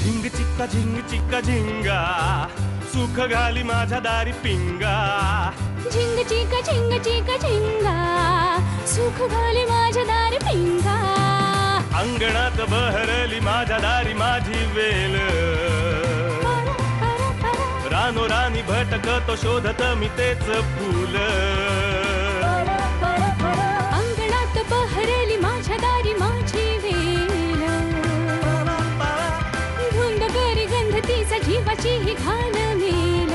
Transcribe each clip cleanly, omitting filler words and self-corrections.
झिंग चिक्का झिंगा सुख घाली माझ्या दारी पिंगा. झिंग चिका झिंगा सुख घाली माझ्या दारी पिंगा. अंगणात बहरली माझ्या दारी माझी वेल. रानो रानी भटकतो शोधत मी तेच फूल. अंगणात बहरली माझ्या दारी माझी वेल. धुंद करी गंध तिचा जीवाची ही घाण मेल.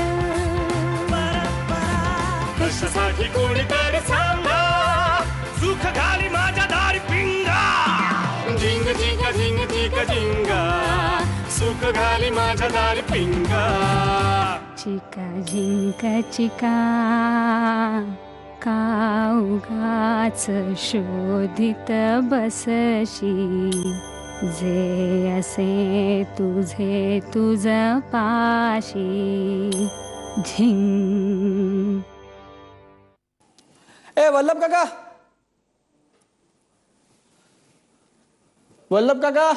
कशासाठी कोणीतरी सांगा सुख घाली माझ्या दारी पिंगा. झिंग चिका झिंगा सुख घाली माझ्या दारी पिंगा. चिका झिंका चिका का उगाच शोधित बसशी. जे असे तुझे तुझ पाशी. झिंग. ए वल्लभ काका, वल्लभ काका.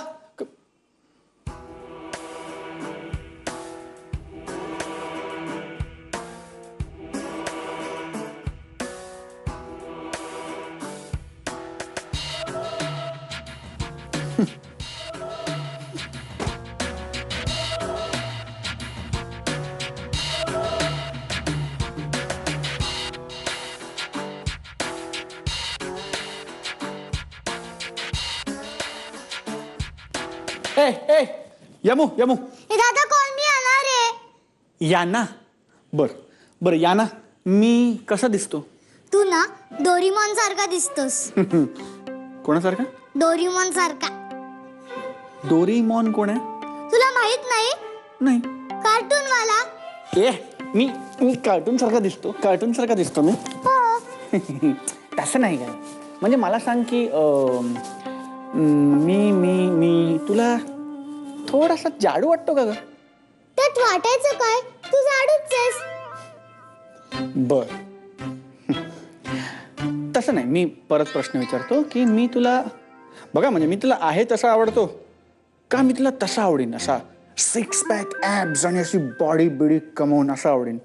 ए ए यमू यमू. दादा कोण मी येणार आहे. याना. बर याना, मी कसा दिसतो? तू ना डोरीमॉन सारखा दिसतोस. कोणासारखा? डोरीमॉन सारखा. डोरीमॉन कोण आहे? तुला माहित नाही? नाही. कार्टून वाला. ए मी कार्टून सारखा दिसतो? कार्टून सारखा दिसतो मी? हो. तसं नाही काय. म्हणजे मला सांग की मी तुला थोडासा जाडू वाटतो का ग? त्यात वाटायचं काय, तू जाडूच आहेस. बर. तसं नाही, मी परत प्रश्न विचारतो की मी तुला बघा म्हणजे मी तुला आहे तसा आवडतो का मी तुला तसा आवडेन, असा 6 पॅक ॲब्स आणि अशी बॉडी बिडी कमवून असं आवडेन?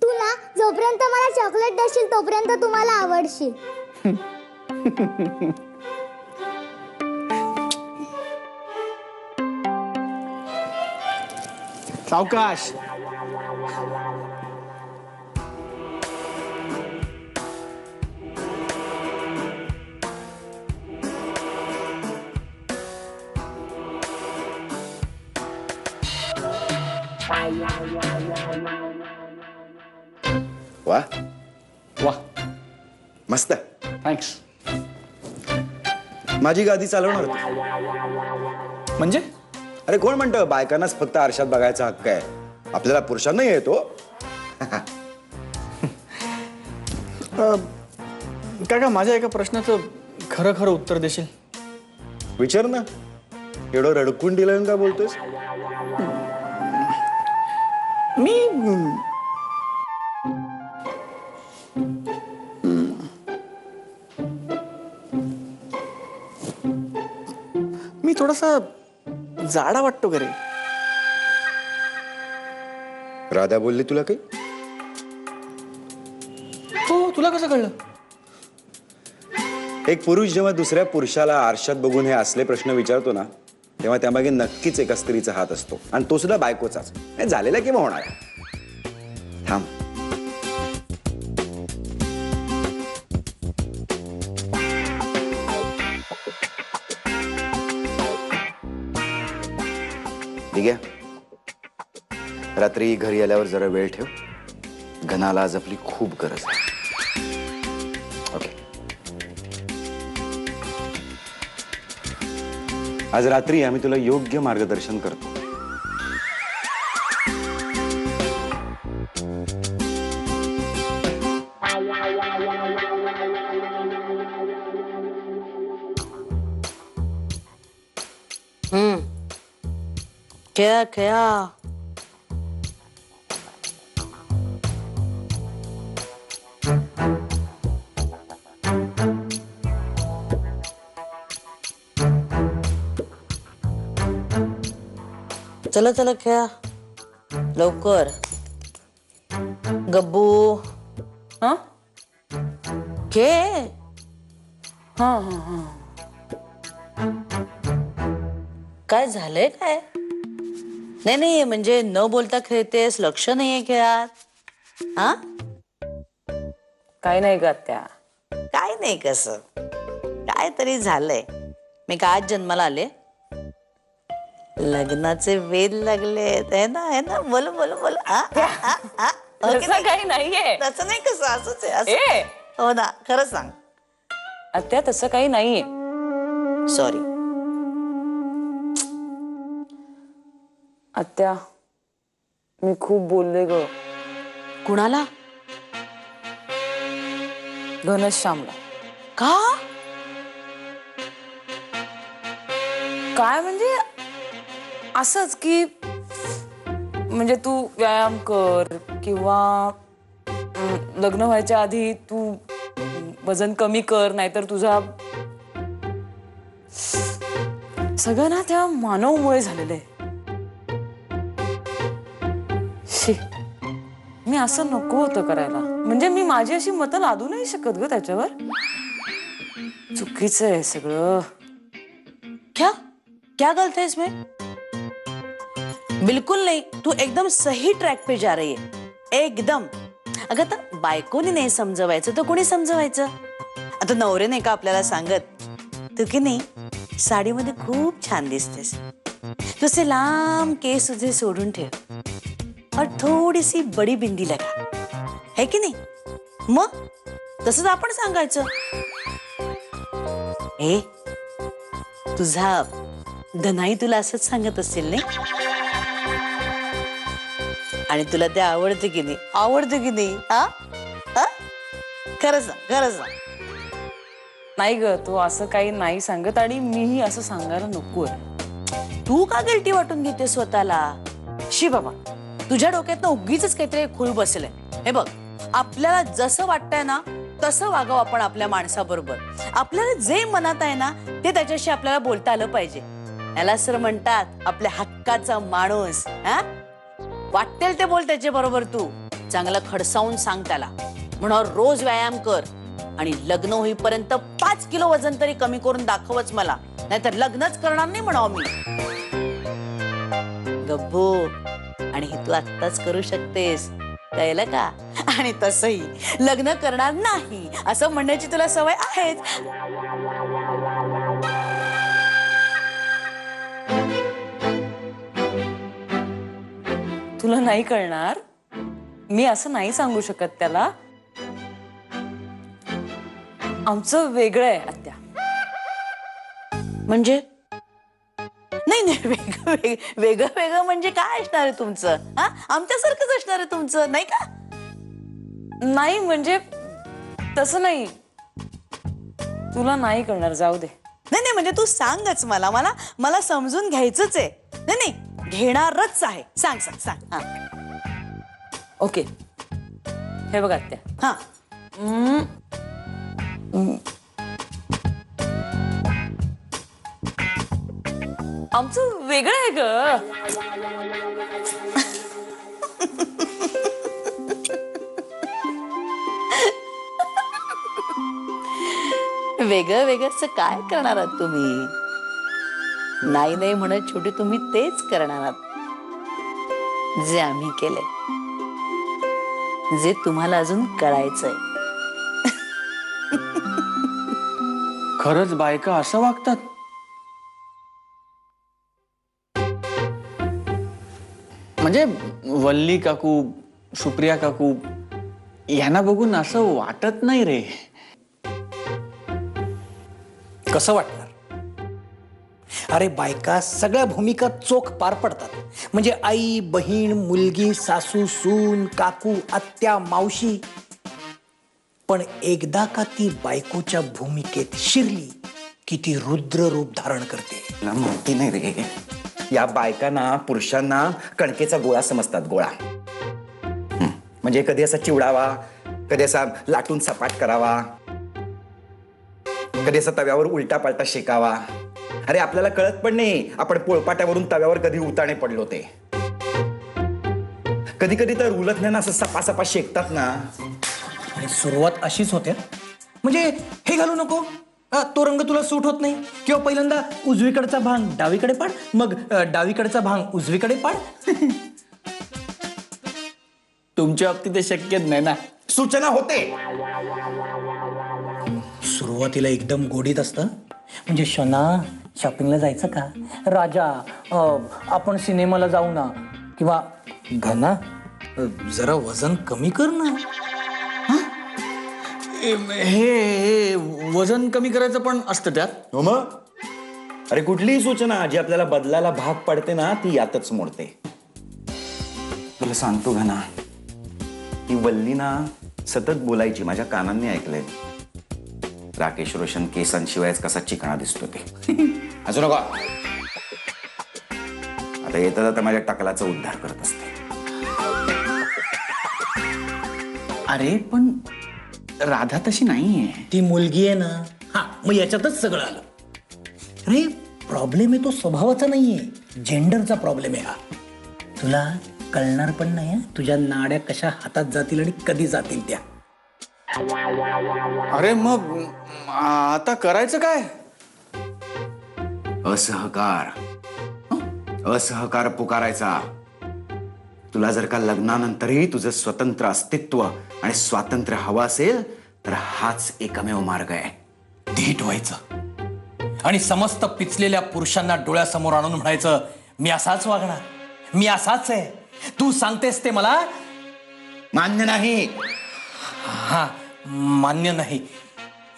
तू ना जोपर्यंत मला चॉकलेट देशील तोपर्यंत तू मला आवडशील. सावकाश. वा वा, मस्त. थँक्स. माझी गादी चालवणार होती. म्हणजे अरे कोण म्हणतं बायकांनाच फक्त आरशात बघायचा हक्क आहे, आपल्याला पुरुषांनाही येतो. काका माझ्या एका प्रश्नाचं खरं खरं उत्तर देशील? विचार ना. एवढं रडकून दिलं का बोलतोस? मी थोडासा जाडा वाटतो का रे? राधा बोलली तुला काही? हो, तुला कसं कळलं? एक पुरुष जेव्हा दुसऱ्या पुरुषाला आरशात बघून हे असले प्रश्न विचारतो ना, तेव्हा त्यामागे नक्कीच एका स्त्रीचा हात असतो, आणि तो सुद्धा बायकोचाच. हे झालेला किंवा होणार आहे. थांब. ठीक आहे, रात्री घरी आल्यावर जरा वेळ ठेव. घनाला आज आपली खूप गरज आहे. ओके. आज रात्री आम्ही तुला योग्य मार्गदर्शन करतो. खेळा. चला चला खेळा लवकर. गब्बू हा खेळ. हा हा हा. काय झालंय काय? नाही नाही म्हणजे न बोलता खेळतेस, लक्ष नाहीये खेळात. हा काही नाही ग त्या. काय नाही कसं काय तरी झालंय. मी का आज जन्माला आले, लग्नाचे वेध लागलेत है ना. बोल बोल बोल. हो की तसं नाही? काही नाहीये तसं नाही कसं असंच आहे असं. ए हो ना खरं सांग. आत्या तसं काही नाहीये. सॉरी. आत्या मी खूप बोलले ग कुणाला? घनश्यामला. का? काय म्हणजे असंच की म्हणजे तू व्यायाम कर किंवा लग्न व्हायच्या आधी तू वजन कमी कर, नाहीतर तुझा सगळं ना त्या मानवमुळे झालेलं आहे. शी, मी असं नको होतं करायला. म्हणजे मी माझी अशी मतं लादू नाही शकत ग त्याच्यावर. चुकीचं आहे सगळं. क्या क्या गलत है इसमें? बिल्कुल नहीं, तू एकदम सही ट्रैक पे जा रही है एकदम. अगं तर बायकोनी नाही समजवायचं तर कोणी समजवायचं? आता नवरे नाही का आपल्याला सांगत तू की नाही साडीमध्ये खूप छान दिसतेस, तुझे लांब केस तुझे सोडून ठेव और थोडी सी बडी बिंदी लगा, है की नाही? मग तसंच आपण सांगायचं. ए तुझा धनाई तुला असंच सांगत असेल नाही? आणि तुला ते आवडते की नाही? आवडते की नाही? हा हा खरं सांग, खरं सांग. नाही ग तू असं काही नाही सांगत आणि मीही असं सांगायला नकोय. तू का गिल्टी वाटून घेते स्वतःला? शी बाबा तुझ्या डोक्यात ना उगीच काहीतरी खुळ बसलंय. हे बघ आपल्याला जसं वाटतंय ना तसं वागावं आपण आपल्या माणसाबरोबर. आपल्याला जे मनात आहे ना ते त्याच्याशी आपल्याला बोलता आलं पाहिजे. याला सर म्हणतात आपल्या हक्काचा माणूस. हा वाटेल ते बोल त्याच्या बरोबर. तू चांगलं खडसावून सांग त्याला. म्हणून रोज व्यायाम कर आणि लग्न होईपर्यंत 5 किलो वजन तरी कमी करून दाखवच मला, नाहीतर लग्नच करणार नाही म्हणावं मी. गब्बू आणि हे तू आत्ताच करू शकतेस कळलं का? आणि तसंही लग्न करणार नाही असं म्हणण्याची तुला सवय आहेच. तुला नाही कळणार. मी असं नाही सांगू शकत त्याला. आमचं वेगळं आहे आत्या. म्हणजे नाही नाही वेगळं वेगळं म्हणजे काय असणार आहे तुमचं? हा आमच्यासारखंच असणार आहे तुमचं नाही का? नाही म्हणजे तसं नाही. तुला नाही कळणार जाऊ दे. नाही नाही म्हणजे तू सांगच मला मला मला समजून घ्यायचंच आहे. नाही नाही घेणारच आहे. सांग सांग सांग. हा ओके हे बघ आत्या. हा आमचं वेगळं आहे ग. वेगळं वेगळं काय करणार आहात तुम्ही? नाही नाही म्हणत छोटी तुम्ही तेच करणार आहात जे आम्ही केलंय, जे तुम्हाला अजून कळायचंय. खरंच बायका असं वागतात? म्हणजे वल्ली काकू, सुप्रिया काकू यांना बघून असं वाटत नाही रे. कसं वाटणार? अरे बायका सगळ्या भूमिका चोख पार पडतात. म्हणजे आई, बहीण, मुलगी, सासू, सून, काकू, आत्या, मावशी. पण एकदा का ती बायकोच्या भूमिकेत शिरली की ती रुद्र रूप धारण करते. तुला माहिती नाही रे, या बायकांना पुरुषांना कणकेचा गोळा समजतात. गोळा म्हणजे कधी असा चिवडावा, कधी असा लाटून सपाट करावा, कधी असा तव्यावर उलटा पालटा शेकावा अरे आपल्याला कळत पण नाही आपण पोळपाट्यावरून तव्यावर कधी उताणे पडलो ते. कधी कधी तर उलटण्यानं असं सपासपा शेकतात ना. आणि सुरुवात अशीच होते म्हणजे हे घालू नको, तो रंग तुला सूट होत नाही, किंवा पहिल्यांदा उजवीकडचा भांग डावीकडे पाड, मग डावीकडचा भांग उजवीकडे पाड. तुमच्या बाबतीत ते शक्यच नाही ना. सूचना होते. सुरुवातीला एकदम गोडीत असतं, म्हणजे शना शॉपिंगला जायचं का, राजा आपण सिनेमाला जाऊ ना, किंवा घना जरा वजन कमी कर ना. हे वजन कमी करायचं पण असतं त्यात. हो मग. अरे कुठलीही सूचना जी आपल्याला बदलायला भाग पडते ना ती यातच मोडते. तुला सांगतो घना, ती वल्ली ना सतत बोलायची, माझ्या कानांनी ऐकलंय. राकेश रोशन केसांशिवायच कसा चिकणा दिसतो ते. असं नका. आता येतात आता माझ्या टकलाचा उद्धार करत असते. अरे पण राधा तशी नाहीये. ती मुलगी आहे ना. हा मग याच्यातच सगळं आलं. अरे प्रॉब्लेम आहे तो स्वभावाचा नाहीये, जेंडरचा प्रॉब्लेम आहे हा. तुला कळणार पण नाही हं? तुझ्या नाड्या कशा हातात जातील आणि कधी जातील त्या. अरे मग आता करायचं काय. असहकार. असहकार पुकारायचा. तुला जर का लग्नानंतरही तुझं स्वतंत्र अस्तित्व आणि स्वातंत्र्य हवं असेल तर हाच एकमेव मार्ग आहे. धीट व्हायचं आणि समस्त पिचलेल्या पुरुषांना डोळ्यासमोर आणून म्हणायचं, मी असाच वागणार, मी असाच आहे. तू सांगतेस ते मला मान्य नाही. हा मान्य नाही.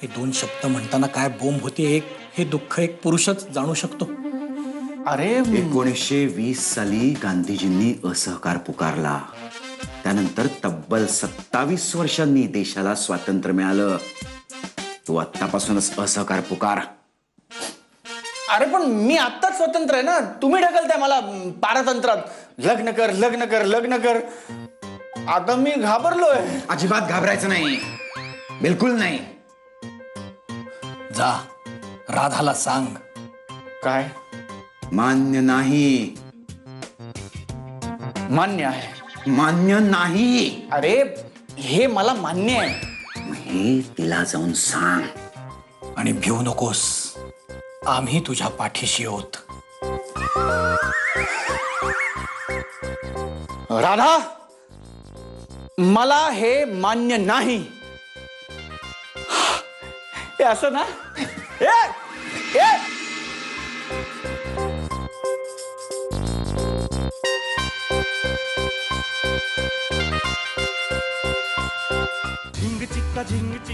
हे दोन शब्द म्हणताना काय बोंब होते एक, हे दुःख एक पुरुषच जाणू शकतो. अरे 1920 साली गांधीजींनी असहकार पुकारला. त्यानंतर तब्बल 27 वर्षांनी देशाला स्वातंत्र्य मिळालं. तू आत्तापासूनच असहकार पुकार. अरे पण मी आत्ताच स्वतंत्र आहे ना. तुम्ही ढकलताय मला पारतंत्रात. लग्न कर लग्न कर लग्न कर. आता मी घाबरलोय. अजिबात घाबरायचं नाही, बिलकुल नाही. जा राधाला सांग. काय. मान्य नाही. मान्य आहे. मान्य नाही. अरे हे मला मान्य आहे. हे तिला जाऊन सांग. आणि भिवू नकोस, आम्ही तुझ्या पाठीशी आहोत. राधा मला हे मान्य नाही. हे असं ना.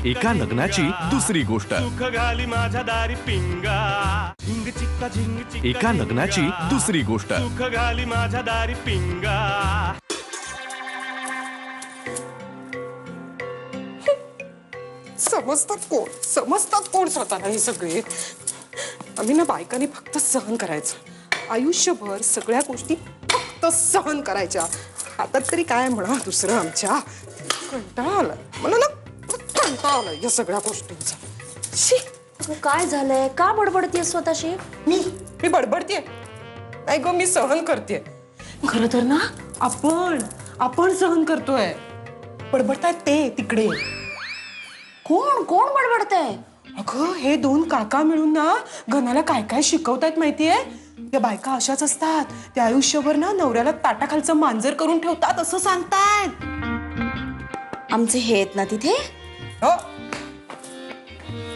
एका लग्नाची दुसरी गोष्ट. सुख घाली माझ्या दारी पिंगा. झिंग चिक्का झिंग चिक्का. एका लग्नाची दुसरी गोष्ट. सुख घाली माझ्या दारी पिंगा. समजतात कोण स्वतःला हे सगळे. आम्ही ना बायकांनी फक्त सहन करायचं. आयुष्यभर सगळ्या गोष्टी फक्त सहन करायच्या. हातात तरी काय म्हणा दुसरं आमच्या. कंटाळा आला मला ना. कंटाळा आला या सगळ्या गोष्टींचा. शी. काय झालंय, का बडबडतीये स्वतःशी. मी बडबडतीये नाही ग, मी सहन करते. खरं तर ना आपण सहन करतोय. बडबडतायत ते तिकडे. कोण कोण बडबडतंय. अगं हे दोन काका मिळून ना गणाला काय काय शिकवतायत माहितीये. त्या बायका अशाच असतात. त्या आयुष्यभर ना नवऱ्याला ताटाखालचं मांजर करून ठेवतात असं सांगतायत. आमचे हे आहेत ना तिथे. हो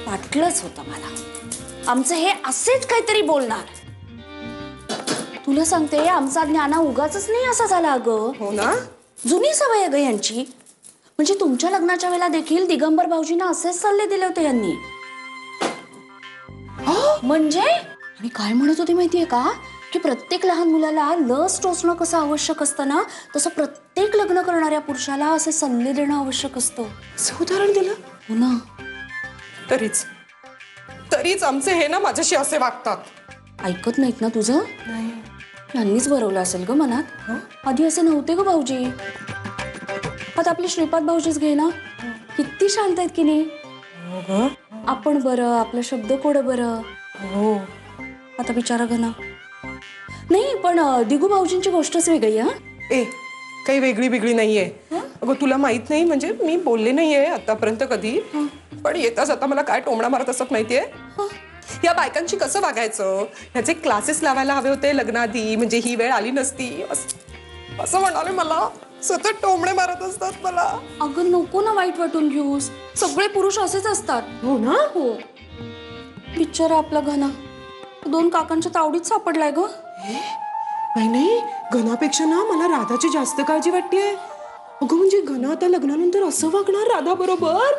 वाटलंच होतं मला, आमचं हे असेच काहीतरी बोलणार. तुला सांगते आमचा ज्ञाना उगाच नाही असा झाला अगं. हो ना. जुनी सवय अगं यांची. म्हणजे तुमच्या लग्नाच्या वेळेला देखील दिगंबर भाऊजींना असेच सल्ले दिले होते यांनी. म्हणजे आणि काय म्हणत होते माहितीये का, की प्रत्येक लहान मुलाला लस टोचणं कसं आवश्यक असतं ना, तसं प्रत्येक लग्न करणाऱ्या पुरुषाला असे सल्ले देणं आवश्यक असतं. असं उदाहरण दिलं. हो ना. तरीच आमचे हे ना माझ्याशी असे वागतात. ऐकत नाहीत ना तुझं. यांनीच भरवलं असेल ग मनात. आधी असे नव्हते ग भाऊजी. आता आपले श्रीपाद भाऊजीच घे ना, किती शांत आहेत की नाही. आपण बरं, आपलं शब्द कोड बरं. हो आता बिचारा घना. नाही पण दिगू भाऊजींची गोष्टच वेगळी हा. ए काही वेगळी वेगळी नाहीये. अगं तुला माहित नाही म्हणजे मी बोलले नाहीये आतापर्यंत कधी, पण येताच आता मला काय टोमणा मारत असत माहितीये. या बायकांची कसं वागायचं ह्याचे क्लासेस लावायला हवे होते लग्नाआधी, म्हणजे ही वेळ आली नसती असं म्हणाले. मला सतत टोमणे मारत असतात मला. अगं नको ना वाईट वाटून घेऊस, सगळे पुरुष असेच असतात. हो ना. हो बिचारा आपला घना 2 काकांच्या तावडीत सापडलाय ग. नाही घनापेक्षा ना मला राधाची जास्त काळजी वाटतेय. अगं म्हणजे घना आता लग्नानंतर असं वागणार राधा बरोबर.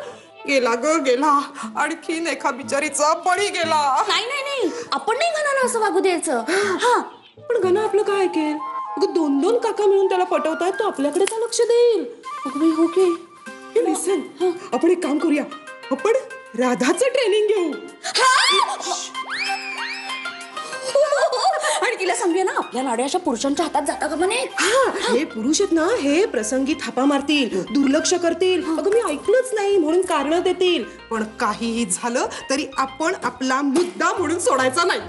गेला ग गेला, आणखीन एका बिचारीचा बळी गेला. नाही नाही नाही, आपण नाही घनाला असं वागू द्यायचं. हा पण घना आपलं काय ऐकेल. अगं 2 काका मिळून त्याला पटवतायत, तो आपल्याकडे का लक्ष देईल. अगं हो की. लिसन, आपण एक काम करूया, आपण राधाचं ट्रेनिंग घेऊ. आणि तिला सांगूया ना आपल्या लाड्या अशा पुरुषांच्या हातात जाता का म्हणे. हे पुरुष आहेत ना हे प्रसंगी थापा मारतील, दुर्लक्ष करतील. अगं मी ऐकलंच नाही म्हणून कारण देतील. पण काहीही झालं तरी आपण आपला मुद्दा म्हणून सोडायचा नाही.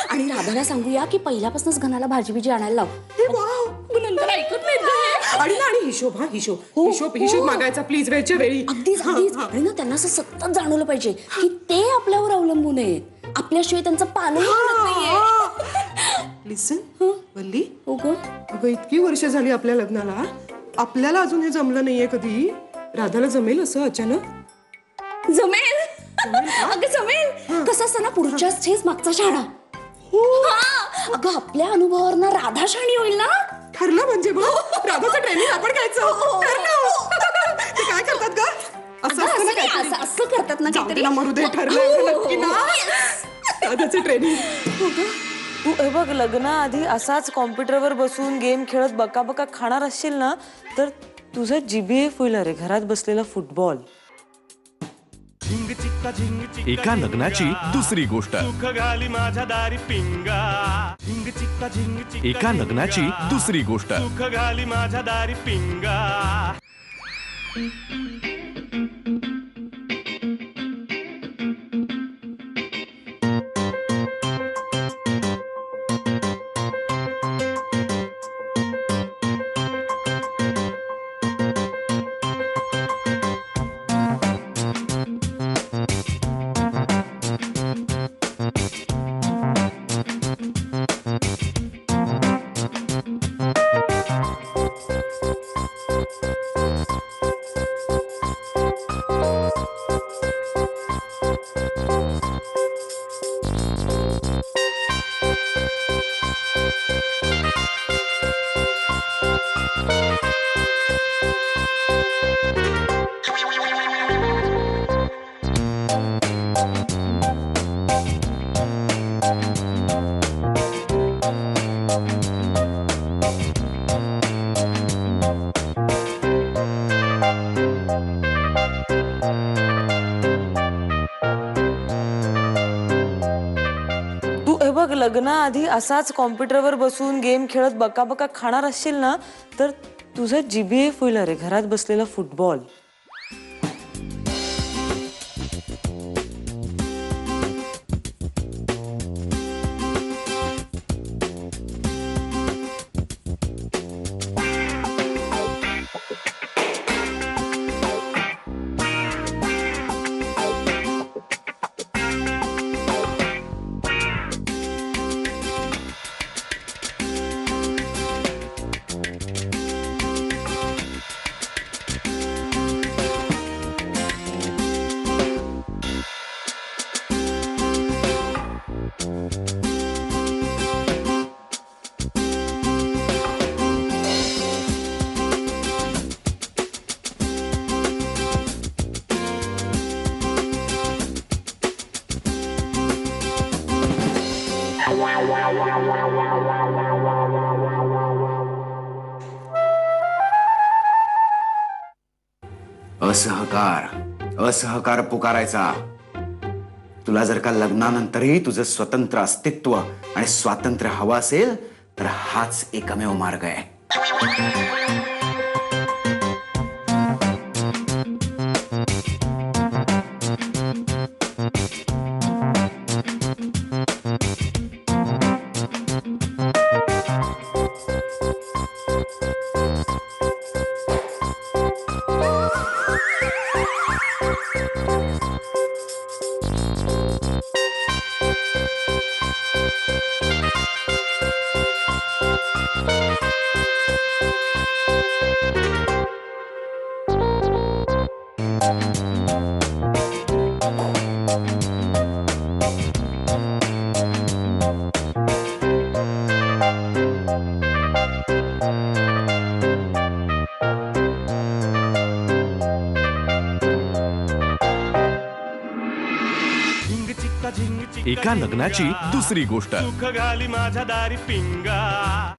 आणि राधाला सांगूया की पहिल्यापासूनच घनाला भाजी बिजी आणायला लाव. नंतर ऐकत नाही. आणि ना आणि हिशोब हिशोब मागायचा प्लीज वेळच्या वेळी. अगदीच अगदीच. आणि ना त्यांना असं सतत जाणवलं पाहिजे की ते आपल्यावर अवलंबून आहेत, आपल्याशिवाय त्यांचं पालही पडत नाहीये. लिसन वल्ली, हो ग. अगं इतकी वर्ष झाली आपल्या लग्नाला, आपल्याला अजून हे जमलं नाहीये कधी. राधाला जमेल असं अचानक? जमेल अगं जमेल. कसं असतं ना पुढच्या स्टेज मागचा शाळा. अगं आपल्या अनुभवावरनं राधा शाणी होईल ना. ठरलं म्हणजे मग राधाचं ट्रेनिंग आपण घ्यायचं. ते काय करतात ग असं असं करतात ना काहीतरी. मरू दे, ठरलं नक्की ना राधाचं ट्रेनिंग. तू हे बघ लग्नाआधी असाच कॉम्प्युटरवर बसून गेम खेळत बका बका खाणार असशील ना तर तुझं जीबीएफ होईल. अरे घरात बसलेला फुटबॉल. एका लग्नाची दुसरी गोष्ट. एका लग्नाची दुसरी गोष्ट. लग्नाआधी असाच कॉम्प्युटरवर बसून गेम खेळत बका बका खाणार असशील ना तर तुझं जीबीएफ होईल. अरे घरात बसलेला फुटबॉल. असहकार पुकारायचा. तुला जर का लग्नानंतरही तुझं स्वतंत्र अस्तित्व आणि स्वातंत्र्य हवं असेल तर हाच एकमेव मार्ग आहे. एका लग्नाची दुसरी गोष्ट. सुख घाली माझ्या दारी पिंगा.